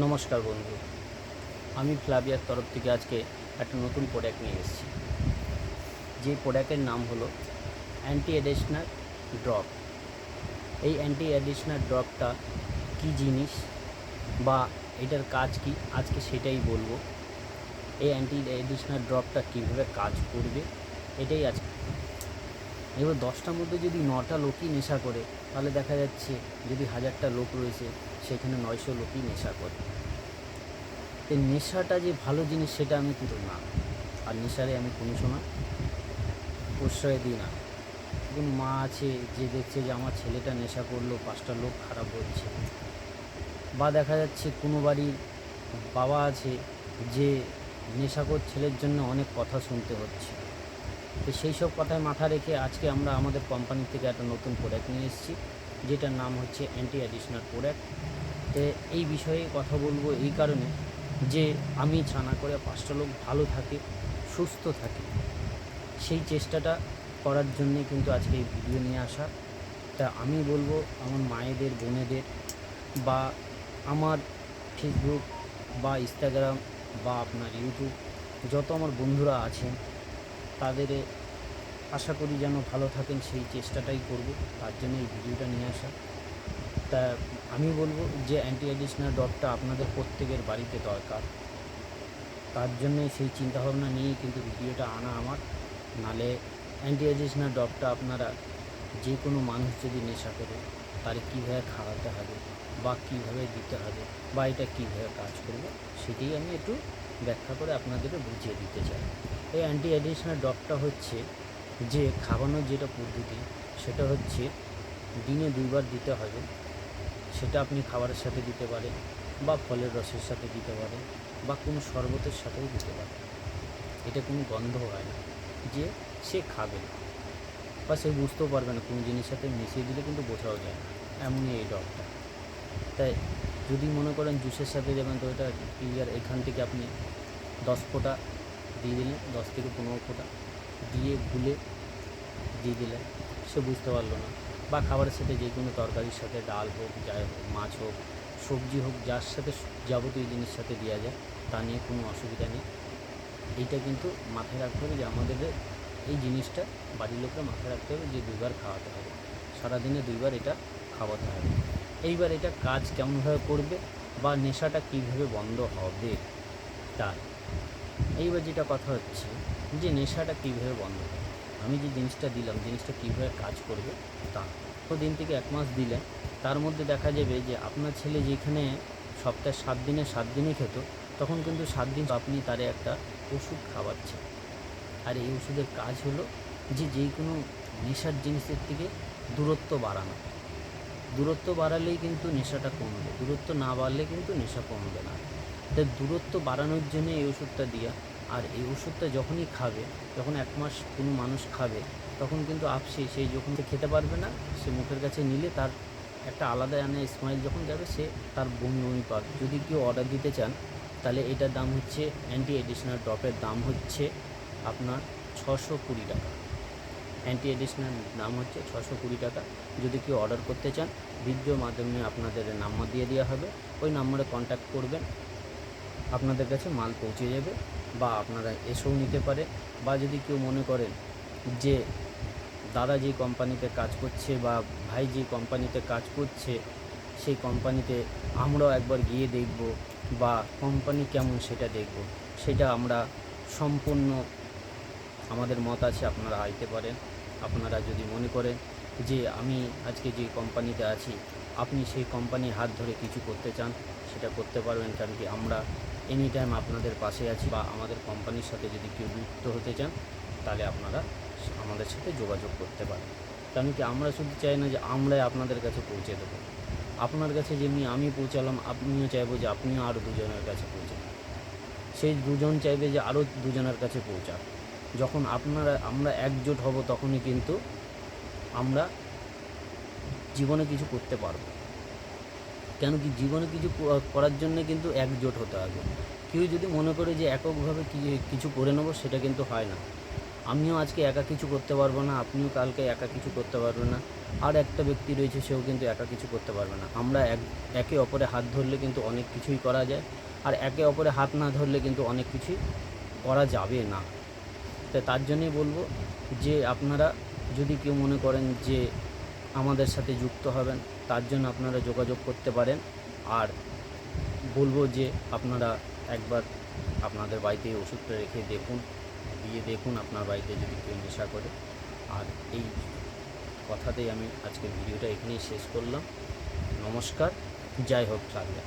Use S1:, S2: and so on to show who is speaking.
S1: নমস্কার বন্ধু, আমি ফ্লাভিয়ার তরফ থেকে আজকে একটা নতুন প্রোডাক্ট নিয়ে এসেছি। যে প্রোডাক্টের নাম হলো অ্যান্টি অ্যাডিকশনাল ড্রপ। এই অ্যান্টি অ্যাডিকশনাল ড্রপটা কী জিনিস বা এটার কাজ কি, আজকে সেটাই বলবো। এই অ্যান্টি অ্যাডিকশনাল ড্রপটা কীভাবে কাজ করবে এটাই আজকে। এবার 10টার মধ্যে যদি 9টা লোকই নেশা করে, তাহলে দেখা যাচ্ছে যদি 1000টা লোক রয়েছে সেখানে 900 লোকই নেশা করে। এই নেশাটা যে ভালো জিনিস সেটা আমি কিন্তু না, আর নেশারে আমি কোনো সময় প্রশ্রয় দিই না। কোনো মা আছে যে দেখছে যে আমার ছেলেটা নেশা করলো, 5টা লোক খারাপ বলছে, বা দেখা যাচ্ছে কোনো বাড়ির বাবা আছে যে নেশাখোর ছেলের জন্য অনেক কথা শুনতে হচ্ছে। তো সেই সব কথায় মাথা রেখে আজকে আমরা আমাদের কোম্পানি থেকে একটা নতুন প্রোডাক্ট নিয়ে এসেছি, যেটার নাম হচ্ছে অ্যান্টি অ্যাডিকশনাল প্রোডাক্ট। তো এই বিষয়ে কথা বলবো এই কারণে যে আমি ছানা করে 5টা লোক ভালো থাকে, সুস্থ থাকে, সেই চেষ্টাটা করার জন্যে কিন্তু আজকে এই ভিডিও নিয়ে আসা। তা আমি বলবো আমার মায়েদের, বোনেদের, বা আমার ফেসবুক বা ইনস্টাগ্রাম বা আপনার ইউটিউব যত আমার বন্ধুরা আছেন তাদের আশা করি যেন ভালো থাকেন, সেই চেষ্টাটাই করব, তার জন্য এই ভিডিওটা নিয়ে আসা। তা আমি বলবো যে অ্যান্টি অ্যাডিকশনাল ড্রপটা আপনাদের প্রত্যেকের বাড়িতে দরকার, তার জন্যে সেই চিন্তাভাবনা নিয়েই কিন্তু ভিডিওটা আনা আমার। নালে অ্যান্টি অ্যাডিকশনাল ড্রপটা আপনারা যে কোনো মানুষ যদি নেশা করে তার কীভাবে খাওয়াতে হবে বা কীভাবে দিতে হবে বা এটা কীভাবে কাজ করবে সেটাই আমি একটু ব্যাখ্যা করে আপনাদেরকে বুঝিয়ে দিতে চাই। এই অ্যান্টি অ্যাডিকশনাল ড্রপটা হচ্ছে যে খাওয়ানোর যেটা পদ্ধতি, সেটা হচ্ছে দিনে 2বার দিতে হবে। সেটা আপনি খাবারের সাথে দিতে পারেন, বা ফলের রসের সাথে দিতে পারেন, বা কোনো শরবতের সাথেও দিতে পারেন। এটা কোনো গন্ধ হয় না যে সে খাবে না, বা সে বুঝতেও পারবে না, কোনো জিনিসের সাথে মিশিয়ে দিলে কিন্তু বোঝাও যায় না, এমনই এই ডগটা। তাই যদি মনে করেন জুসের সাথে দেবেন তো এটা ক্লিয়ার, এখান থেকে আপনি 10 ফোঁটা দিয়ে দিলেন, 10 থেকে 15 ফোঁটা দিয়ে গুলে দিয়ে দিলেন, সে বুঝতে পারলো না। বা খাবারের সাথে যে কোনো তরকারির সাথে, ডাল হোক, যাই হোক, মাছ হোক, সবজি হোক, যার সাথে যাবতীয় জিনিস সাথে দেওয়া যায় তা নিয়ে কোনো অসুবিধা নেই। এইটা কিন্তু মাথায় রাখতে হবে যে আমাদের এই জিনিসটা বাড়ির লোকরা মাথায় রাখতে হবে যে 2বার খাওয়াতে হবে, সারাদিনে 2বার এটা খাওয়াতে হবে। এইবার এটা কাজ কেমনভাবে করবে বা নেশাটা কীভাবে বন্ধ হবে তার। এইবার যেটা কথা হচ্ছে যে নেশাটা কীভাবে বন্ধ হবে, আমি যে জিনিসটা দিলাম জিনিসটা কীভাবে কাজ করবে তা। দিন থেকে 1 মাস দিলে তার মধ্যে দেখা যাবে যে আপনার ছেলে যেখানে সপ্তাহে 7 দিনে 7 দিনই খেত, তখন কিন্তু 7 দিন আপনি তারে একটা ওষুধ খাওয়াচ্ছেন। আর এই ওষুধের কাজ হলো যে কোনো নেশার জিনিসের থেকে দূরত্ব বাড়ানো। দূরত্ব বাড়ালেই কিন্তু নেশাটা কমবে, দূরত্ব না বাড়লে কিন্তু নেশা কমবে না। তাই দূরত্ব বাড়ানোর জন্য এই ওষুধটা দেওয়া। আর এই ওষুধটা যখনই খাবে, যখন 1 মাস কোনো মানুষ খাবে, তখন কিন্তু আপসে সেই যখন খেতে পারবে না, সে মুখের কাছে নিলে তার একটা আলাদা স্মাইল যখন যাবে, সে তার বমি বমি পাবে। যদি কেউ অর্ডার দিতে চান তাহলে এটার দাম হচ্ছে, অ্যান্টি অ্যাডিকশনাল ড্রপের দাম হচ্ছে আপনার 620 টাকা। অ্যান্টি অ্যাডিকশনাল দাম হচ্ছে 620 টাকা। যদি কেউ অর্ডার করতে চান, ভিডিওর মাধ্যমে আপনাদের নাম্বার দিয়ে দেওয়া হবে, ওই নাম্বারে কন্ট্যাক্ট করবেন, আপনাদের কাছে মাল পৌঁছে যাবে, বা আপনারা এসেও নিতে পারে। বা যদি কেউ মনে করেন যে দাদা যে কোম্পানিতে কাজ করছে বা ভাই যে কোম্পানিতে কাজ করছে সেই কোম্পানিতে আমরাও একবার গিয়ে দেখব, বা কোম্পানি কেমন সেটা দেখব, সেটা আমরা সম্পূর্ণ আমাদের মত আছে, আপনারা আইতে পারেন। আপনারা যদি মনে করেন যে আমি আজকে যে কোম্পানিতে আছি, আপনি সেই কোম্পানির হাত ধরে কিছু করতে চান, সেটা করতে পারবেন। কারণ কি আমরা এনি টাইম আপনাদের পাশে আছি। বা আমাদের কোম্পানির সাথে যদি কেউ যুক্ত হতে চান তাহলে আপনারা আমাদের সাথে যোগাযোগ করতে পারেন। কারণ কি আমরা শুধু চাই না যে আমরাই আপনাদের কাছে পৌঁছে দেবো, আপনার কাছে যেমনি আমি পৌঁছালাম, আপনিও চাইবো যে আপনিও আরও দুজনের কাছে পৌঁছান, সেই দুজন চাইবে যে আরও দুজনের কাছে পৌঁছাক। যখন আমরা একজোট হব, তখনই কিন্তু আমরা জীবনে কিছু করতে পারবো। কেন কি জীবনে কিছু করার জন্য কিন্তু একজোট হতে হবে। কেউ যদি মনে করে যে এককভাবে কিছু করে নেবো, সেটা কিন্তু হয় না। আমিও আজকে একা কিছু করতে পারবো না, আপনিও কালকে একা কিছু করতে পারবেন না, আর একটা ব্যক্তি রয়েছে সেও কিন্তু একা কিছু করতে পারবে না। আমরা একে অপরে হাত ধরলে কিন্তু অনেক কিছুই করা যায়, আর একে অপরে হাত না ধরলে কিন্তু অনেক কিছুই করা যাবে না। তো তার জন্যই বলবো যে আপনারা যদি কেউ মনে করেন যে আমাদের সাথে যুক্ত হবেন, তার জন্য আপনারা যোগাযোগ করতে পারেন। আর বলবো যে আপনারা একবার আপনাদের বাড়িতে এই ওষুধটা রেখে দেখুন, দিয়ে দেখুন আপনার বাড়িতে যদি কেউ নেশা করে। আর এই কথাতেই আমি আজকের ভিডিওটা এখানেই শেষ করলাম। নমস্কার, জয় হোক ফ্লাভিয়া।